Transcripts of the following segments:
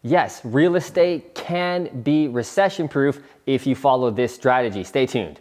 Yes, real estate can be recession proof if you follow this strategy. Stay tuned.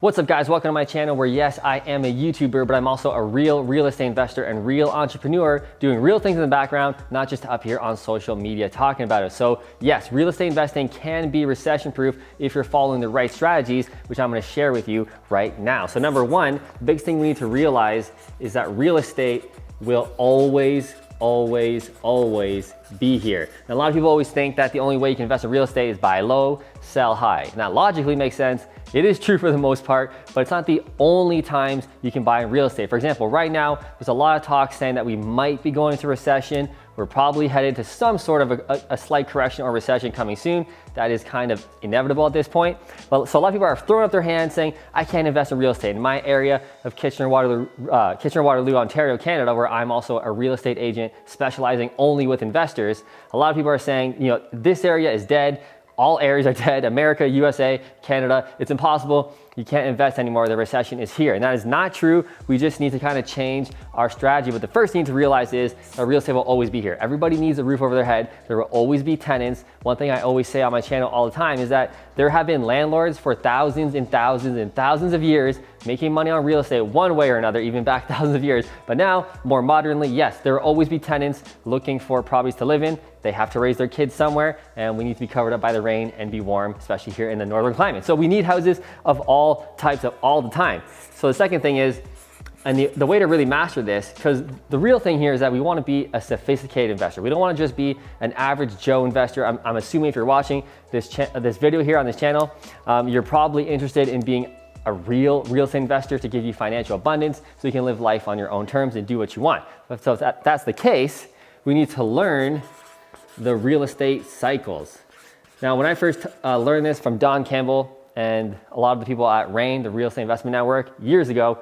What's up guys, welcome to my channel where yes, I am a YouTuber, but I'm also a real estate investor and real entrepreneur doing real things in the background, not just up here on social media talking about it. So yes, real estate investing can be recession proof if you're following the right strategies, which I'm gonna share with you right now. So number one, the biggest thing we need to realize is that real estate will always be here. And a lot of people always think that the only way you can invest in real estate is buy low, sell high. And that logically makes sense. It is true for the most part, but it's not the only times you can buy in real estate. For example, right now, there's a lot of talk saying that we might be going into recession. We're probably headed to some sort of a slight correction or recession coming soon. That is kind of inevitable at this point. But so a lot of people are throwing up their hands saying, I can't invest in real estate. In my area of Kitchener-Waterloo, Ontario, Canada, where I'm also a real estate agent specializing only with investors, a lot of people are saying, you know, this area is dead. All areas are dead. America, USA, Canada, it's impossible. You can't invest anymore. The recession is here. And that is not true. We just need to kind of change our strategy. But the first thing to realize is that real estate will always be here. Everybody needs a roof over their head. There will always be tenants. One thing I always say on my channel all the time is that there have been landlords for thousands and thousands and thousands of years making money on real estate one way or another, even back thousands of years. But now, more modernly, yes, there will always be tenants looking for properties to live in. They have to raise their kids somewhere, and we need to be covered up by the rain and be warm, especially here in the northern climate. So we need houses of all types of all the time. So the second thing is, and the way to really master this, because the real thing here is that we want to be a sophisticated investor. We don't want to just be an average Joe investor. I'm assuming if you're watching this video here on this channel, you're probably interested in being a real estate investor to give you financial abundance so you can live life on your own terms and do what you want. So if that's the case, we need to learn the real estate cycles. Now, when I first learned this from Don Campbell and a lot of the people at RAIN, the Real Estate Investment Network, years ago,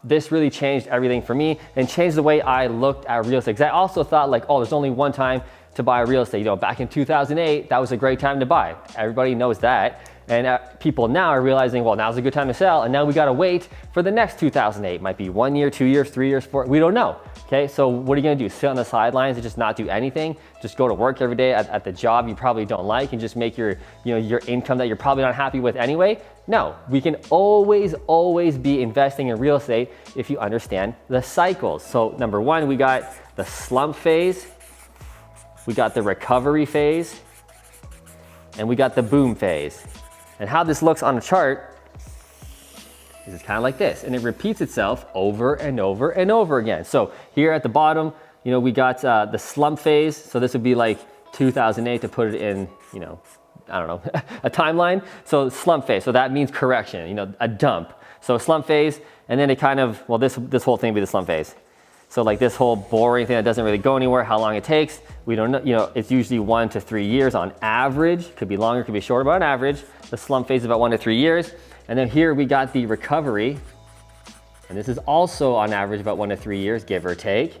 this really changed everything for me and changed the way I looked at real estate. Because I also thought like, oh, there's only one time to buy real estate. You know, back in 2008, that was a great time to buy. Everybody knows that. And people now are realizing, well, now's a good time to sell. And now we gotta wait for the next 2008. Might be 1 year, 2 years, 3 years, 4, we don't know. Okay, so what are you gonna do? Sit on the sidelines and just not do anything? Just go to work every day at the job you probably don't like and just make your income that you're probably not happy with anyway? No, we can always be investing in real estate if you understand the cycles. So number one, we got the slump phase, we got the recovery phase, and we got the boom phase. And how this looks on a chart is it's kind of like this, and it repeats itself over and over and over again. So here at the bottom, you know, we got the slump phase. So this would be like 2008 to put it in, you know, I don't know, a timeline. So slump phase, so that means correction, you know, a dump. So slump phase, and then it kind of, well, this whole thing would be the slump phase. So like this whole boring thing that doesn't really go anywhere, how long it takes, we don't know, you know, it's usually 1 to 3 years on average. Could be longer, could be shorter, but on average, the slump phase is about 1 to 3 years. And then here we got the recovery. And this is also on average about 1 to 3 years, give or take.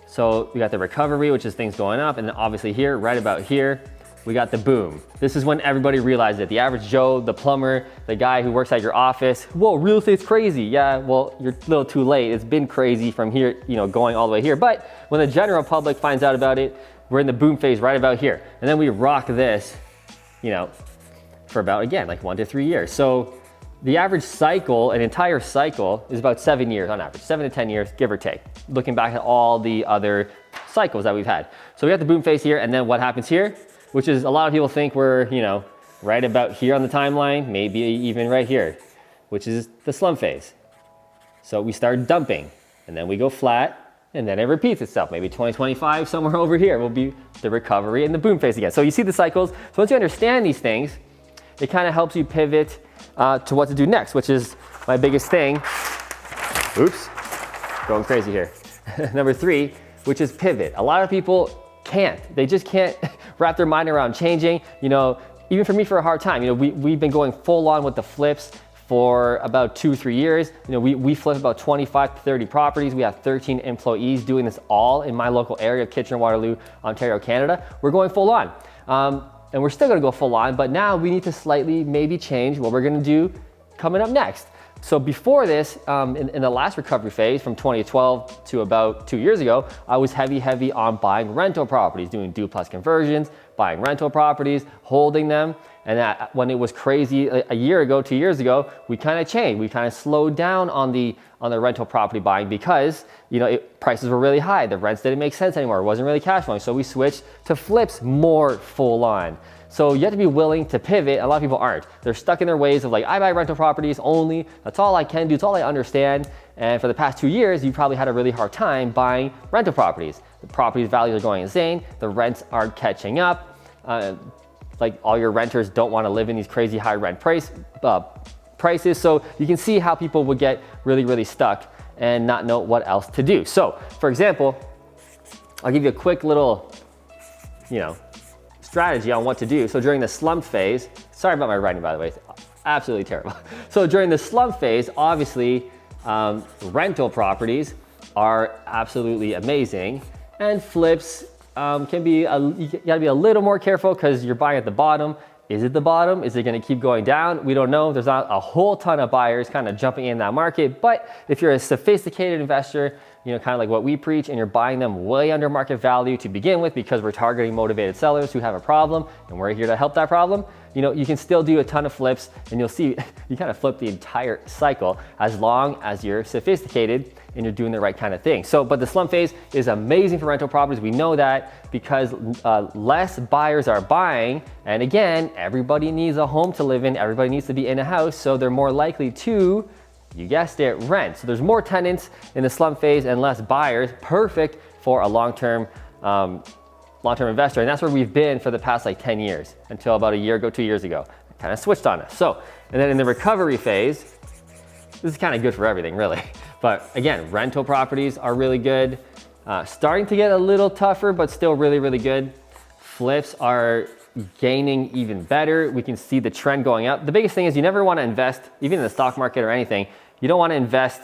So we got the recovery, which is things going up. And then obviously here, right about here, we got the boom. This is when everybody realized it. The average Joe, the plumber, the guy who works at your office, whoa, real estate's crazy. Yeah, well, you're a little too late. It's been crazy from here, you know, going all the way here. But when the general public finds out about it, we're in the boom phase right about here. And then we rock this, you know, for about, again, like 1 to 3 years. So the average cycle, an entire cycle, is about 7 years on average, 7 to 10 years, give or take, looking back at all the other cycles that we've had. So we got the boom phase here, and then what happens here, which is a lot of people think we're, you know, right about here on the timeline, maybe even right here, which is the slump phase. So we start dumping, and then we go flat, and then it repeats itself. Maybe 2025, somewhere over here will be the recovery and the boom phase again. So you see the cycles. So once you understand these things, it kind of helps you pivot to what to do next, which is my biggest thing. Oops, going crazy here. Number 3, which is pivot. A lot of people can't. They just can't wrap their mind around changing. You know, even for me for a hard time, you know, we've been going full on with the flips for about 2-3 years. You know, we flip about 25 to 30 properties. We have 13 employees doing this all in my local area of Kitchener-Waterloo, Ontario, Canada. We're going full on. And we're still gonna go full on, but now we need to slightly maybe change what we're gonna do coming up next. So before this, in the last recovery phase from 2012 to about 2 years ago, I was heavy on buying rental properties, doing duplex conversions, buying rental properties, holding them. And that, when it was crazy a year ago, 2 years ago, we kind of changed. We kind of slowed down on the rental property buying because prices were really high. The rents didn't make sense anymore. It wasn't really cash flowing. So we switched to flips more full on. So you have to be willing to pivot. A lot of people aren't. They're stuck in their ways of like, I buy rental properties only. That's all I can do. It's all I understand. And for the past 2 years, you probably had a really hard time buying rental properties. The properties values are going insane. The rents aren't catching up. Like all your renters don't want to live in these crazy high rent prices. So you can see how people would get really stuck and not know what else to do. So for example, I'll give you a quick little, strategy on what to do. So during the slump phase, sorry about my writing, by the way, it's absolutely terrible. So during the slump phase, obviously, rental properties are absolutely amazing, and flips can be, you gotta be a little more careful because you're buying at the bottom. Is it the bottom? Is it gonna keep going down? We don't know. There's not a whole ton of buyers kind of jumping in that market, but if you're a sophisticated investor, kind of like what we preach, and you're buying them way under market value to begin with because we're targeting motivated sellers who have a problem and we're here to help that problem, you can still do a ton of flips, and you'll see you kind of flip the entire cycle as long as you're sophisticated and you're doing the right kind of thing. So, but the slump phase is amazing for rental properties. We know that because less buyers are buying, and again, everybody needs a home to live in, everybody needs to be in a house, so they're more likely to, you guessed it, rent. So there's more tenants in the slump phase and less buyers, perfect for a long-term investor. And that's where we've been for the past like 10 years until about a year ago, 2 years ago. It kind of switched on us. So, and then in the recovery phase, this is kind of good for everything really. But again, rental properties are really good. Starting to get a little tougher, but still really good. Flips are gaining even better. We can see the trend going up. The biggest thing is you never want to invest, even in the stock market or anything, you don't want to invest,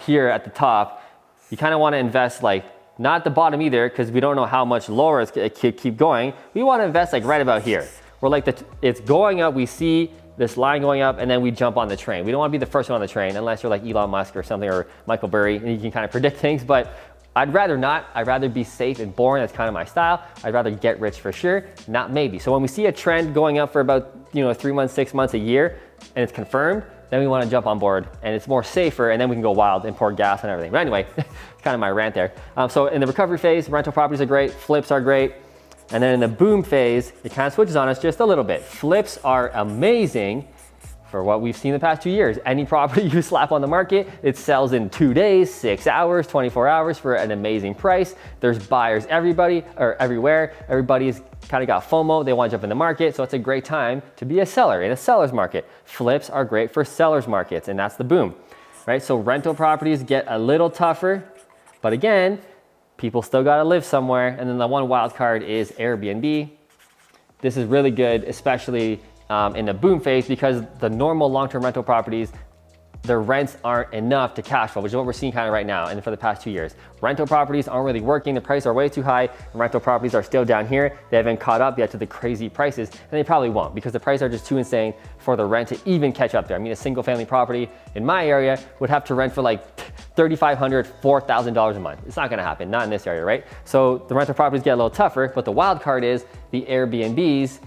here at the top. You kind of want to invest like not at the bottom either, because we don't know how much lower it could keep going. We want to invest like right about here. We're like, it's going up, we see this line going up, and then we jump on the train. We don't want to be the first one on the train unless you're like Elon Musk or something, or Michael Burry, and you can kind of predict things, but I'd rather not. I'd rather be safe and boring. That's kind of my style. I'd rather get rich for sure, not maybe. So when we see a trend going up for about 3 months, 6 months, a year, and it's confirmed, then we want to jump on board, and it's more safer, and then we can go wild and pour gas and everything. But anyway, kind of my rant there. So in the recovery phase, rental properties are great, flips are great, and then in the boom phase, it kind of switches on us just a little bit. Flips are amazing for what we've seen the past 2 years. Any property you slap on the market, it sells in 2 days, 6 hours, 24 hours for an amazing price. There's buyers everywhere. Everybody's kind of got FOMO. They want to jump in the market. So it's a great time to be a seller in a seller's market. Flips are great for sellers markets, and that's the boom, right? So rental properties get a little tougher, but again, people still got to live somewhere. And then the one wild card is Airbnb. This is really good, especially in the boom phase, because the normal long-term rental properties, their rents aren't enough to cash flow, which is what we're seeing kind of right now and for the past 2 years. Rental properties aren't really working. The prices are way too high, and rental properties are still down here. They haven't caught up yet to the crazy prices, and they probably won't, because the prices are just too insane for the rent to even catch up there. I mean, a single family property in my area would have to rent for like $3,500, $4,000 a month. It's not gonna happen, not in this area, right? So the rental properties get a little tougher, but the wild card is the Airbnbs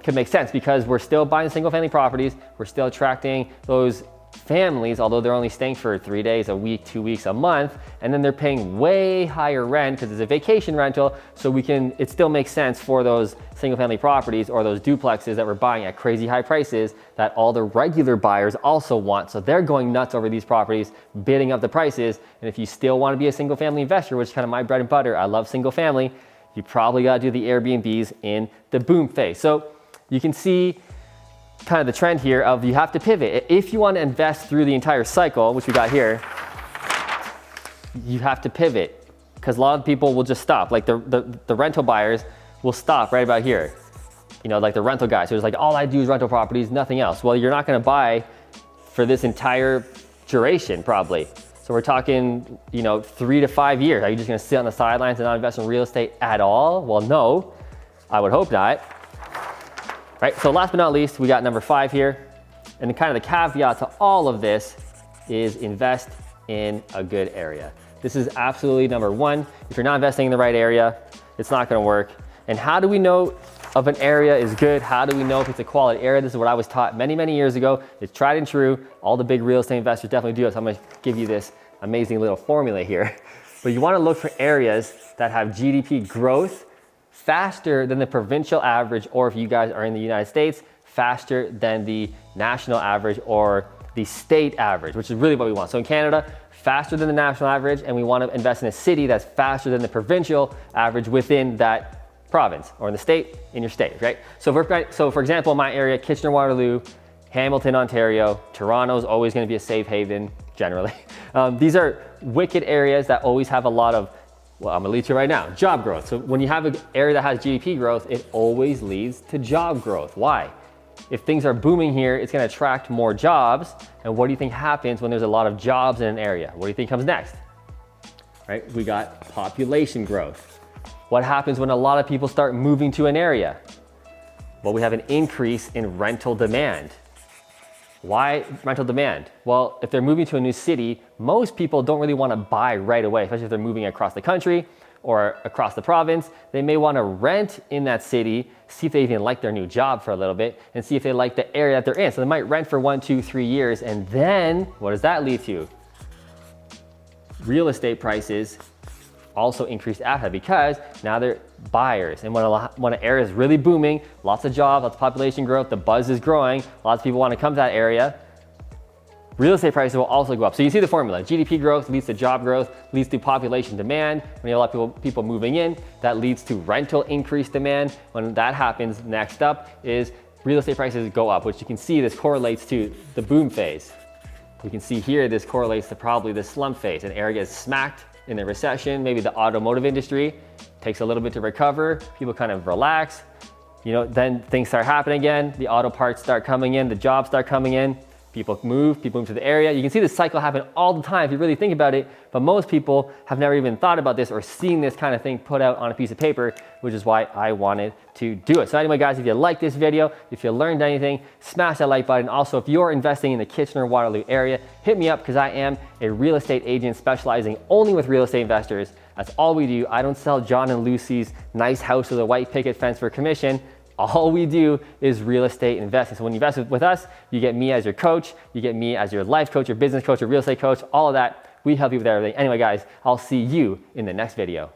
could make sense, because we're still buying single family properties. We're still attracting those families, although they're only staying for 3 days, a week, 2 weeks, a month, and then they're paying way higher rent because it's a vacation rental. So it still makes sense for those single family properties or those duplexes that we're buying at crazy high prices that all the regular buyers also want. So they're going nuts over these properties, bidding up the prices. And if you still want to be a single family investor, which is kind of my bread and butter, I love single family, you probably got to do the Airbnbs in the boom phase. So you can see kind of the trend here of you have to pivot. If you want to invest through the entire cycle, which we got here, you have to pivot, because a lot of people will just stop. Like the rental buyers will stop right about here. Like the rental guys who's like, all I do is rental properties, nothing else. Well, you're not going to buy for this entire duration probably. So we're talking, 3 to 5 years. Are you just gonna sit on the sidelines and not invest in real estate at all? Well, no, I would hope not. Right, so last but not least, we got number 5 here, And kind of the caveat to all of this is invest in a good area. This is absolutely number one. If you're not investing in the right area, it's not gonna work. And how do we know if an area is good? How do we know if it's a quality area? This is what I was taught many, many years ago. It's tried and true. All the big real estate investors definitely do it. So I'm gonna give you this amazing little formula here. But you wanna look for areas that have GDP growth faster than the provincial average, or if you guys are in the United States, faster than the national average or the state average, which is really what we want. So in Canada, faster than the national average, and we want to invest in a city that's faster than the provincial average within that province, or in the state, in your state, right? So for example, my area, Kitchener-Waterloo, Hamilton, Ontario, Toronto's always going to be a safe haven, generally. These are wicked areas that always have a lot of, well, I'm gonna lead to right now, job growth. So when you have an area that has GDP growth, it always leads to job growth. Why? If things are booming here, it's gonna attract more jobs. And what do you think happens when there's a lot of jobs in an area? What do you think comes next? Right, we got population growth. What happens when a lot of people start moving to an area? Well, we have an increase in rental demand. Why rental demand? Well, if they're moving to a new city, most people don't really want to buy right away, especially if they're moving across the country or across the province. They may want to rent in that city, see if they even like their new job for a little bit, and see if they like the area that they're in. So they might rent for 1, 2, 3 years, and then what does that lead to? Real estate prices also increase after, because now they're buyers. And when an area is really booming, lots of jobs, lots of population growth, the buzz is growing, lots of people want to come to that area, real estate prices will also go up. So you see the formula. GDP growth leads to job growth, leads to population demand. When you have a lot of people moving in, that leads to rental increased demand. When that happens, next up is real estate prices go up, which you can see this correlates to the boom phase. We can see here this correlates to probably the slump phase. An area gets smacked in the recession, maybe the automotive industry takes a little bit to recover, people kind of relax, then things start happening again, the auto parts start coming in, the jobs start coming in, people move to the area. You can see this cycle happen all the time if you really think about it, but most people have never even thought about this or seen this kind of thing put out on a piece of paper, which is why I wanted to do it. So anyway, guys, if you like this video, if you learned anything, smash that like button. Also, if you're investing in the Kitchener-Waterloo area, hit me up, because I am a real estate agent specializing only with real estate investors. That's all we do. I don't sell John and Lucy's nice house with a white picket fence for commission. All we do is real estate investing. So when you invest with us, you get me as your coach, you get me as your life coach, your business coach, your real estate coach, all of that. We help you with everything. Anyway, guys, I'll see you in the next video.